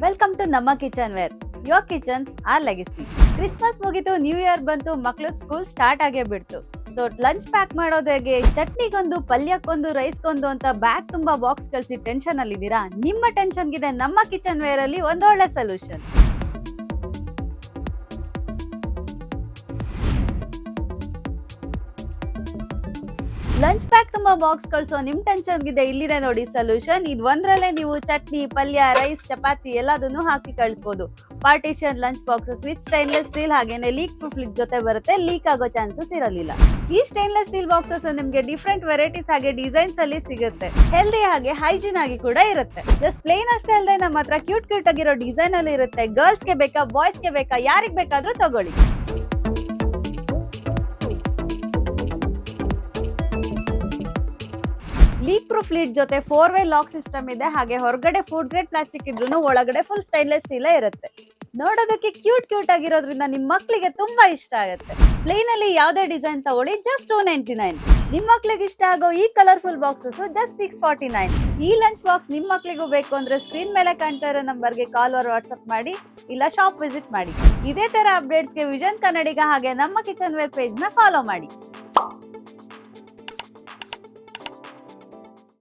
Welcome to ನಮ್ಮ kitchenware, your kitchen are legacy. Christmas ಮುಗಿತು, new year ಬಂತು, ಮಕ್ಳು ಸ್ಕೂಲ್ ಸ್ಟಾರ್ಟ್ ಆಗೇ ಬಿಡ್ತು. ಸೊ ಲಂಚ್ ಪ್ಯಾಕ್ ಮಾಡೋದು ಹೇಗೆ, ಚಟ್ನಿಗೊಂದು, ಪಲ್ಯಕ್ಕೊಂದು, ರೈಸ್ಗೊಂದು ಅಂತ ಬ್ಯಾಗ್ ತುಂಬಾ ಬಾಕ್ಸ್ ಕಳಿಸಿ ಟೆನ್ಷನ್ ಅಲ್ಲಿ ಇದ್ದೀರಾ? ನಿಮ್ಮ ಟೆನ್ಷನ್ಗಿದೆ ನಮ್ಮ ಕಿಚನ್ ವೇರ್ ಅಲ್ಲಿ ಒಂದೊಳ್ಳೆ ಸೊಲ್ಯೂಷನ್. ಲಂಚ್ ಪ್ಯಾಕ್ ತುಂಬಾ ಬಾಕ್ಸ್ ಕಳ್ಸೋ ನಿಮ್ ಟೆನ್ಷನ್ ಗಿದೆ, ಇಲ್ಲಿದೆ ನೋಡಿ ಸೊಲ್ಯೂಷನ್. ಇದು ಒಂದ್ರಲ್ಲೇ ನೀವು ಚಟ್ನಿ, ಪಲ್ಯ, ರೈಸ್, ಚಪಾತಿ ಎಲ್ಲದನ್ನು ಹಾಕಿ ಕಳಿಸಬಹುದು. Partition lunch boxes with stainless steel, ಹಾಗೇನೆ ಲೀಕ್ ಪ್ರೂಫ್ ಲಿಡ್ ಜೊತೆ ಬರುತ್ತೆ. ಲೀಕ್ ಆಗೋ ಚಾನ್ಸಸ್ ಇರಲಿಲ್ಲ. ಈ ಸ್ಟೈನ್ಲೆಸ್ ಸ್ಟೀಲ್ ಬಾಕ್ಸಸ್ ನಿಮ್ಗೆ ಡಿಫ್ರೆಂಟ್ ವೆರೈಟೀಸ್ ಹಾಗೆ ಡಿಸೈನ್ಸ್ ಅಲ್ಲಿ ಸಿಗುತ್ತೆ. ಹೆಲ್ದಿ ಹಾಗೆ ಹೈಜೀನ್ ಆಗಿ ಕೂಡ ಇರುತ್ತೆ. ಜಸ್ಟ್ ಪ್ಲೇನ್ ಅಷ್ಟೇ ಅಲ್ಲದೆ ನಮ್ಮ ಹತ್ರ ಕ್ಯೂಟ್ ಆಗಿರೋ ಡಿಸೈನ್ ಅಲ್ಲಿ ಇರುತ್ತೆ. ಗರ್ಲ್ಸ್ ಗೆ ಬೇಕಾ, ಬಾಯ್ಸ್ ಗೆ ಬೇಕಾ, ಯಾರಿಗ್ ಬೇಕಾದ್ರೂ ತಗೊಳ್ಳಿ. ಲೀಕ್ ಪ್ರೂಫ್ ಲೀಡ್ ಜೊತೆ 4-way ಲಾಕ್ ಸಿಸ್ಟಮ್ ಇದೆ. ಹಾಗೆ ಹೊರಗಡೆ ಫುಡ್ ಗ್ರೇಡ್ ಪ್ಲಾಸ್ಟಿಕ್ ಇದ್ರೂ ಒಳಗಡೆ ಫುಲ್ ಸ್ಟೈನ್ಲೆಸ್ ಸ್ಟೀಲ್ ಇರುತ್ತೆ. ನೋಡೋದಕ್ಕೆ ಕ್ಯೂಟ್ ಆಗಿರೋದ್ರಿಂದ ನಿಮ್ ಮಕ್ಳಿಗೆ ತುಂಬಾ ಇಷ್ಟ ಆಗುತ್ತೆ. ಪ್ಲೇನ್ ಅಲ್ಲಿ ಯಾವ್ದೇ ಡಿಸೈನ್ ತಗೊಳ್ಳಿ, ಜಸ್ಟ್ 299. ನಿಮ್ ಮಕ್ಳಿಗೆ ಇಷ್ಟ ಆಗೋ ಈ ಕಲರ್ಫುಲ್ ಬಾಕ್ಸಸ್ ಜಸ್ಟ್ 649. ಈ ಲಂಚ್ ಬಾಕ್ಸ್ ನಿಮ್ ಮಕ್ಳಿಗೂ ಬೇಕು ಅಂದ್ರೆ ಸ್ಕ್ರೀನ್ ಮೇಲೆ ಕಾಣ್ತಾ ಇರೋ ನಂಬರ್ಗೆ ಕಾಲ್ ಆರ್ ವಾಟ್ಸ್ಆಪ್ ಮಾಡಿ, ಇಲ್ಲ ಶಾಪ್ ವಿಸಿಟ್ ಮಾಡಿ. ಇದೇ ತರ ಅಪ್ಡೇಟ್ಸ್ಗೆ ವಿಷನ್ ಕನ್ನಡಿಗ ಹಾಗೆ ನಮ್ಮ ಕಿಚನ್ ವೇರ್ ಪೇಜ್ ನ ಫಾಲೋ ಮಾಡಿ.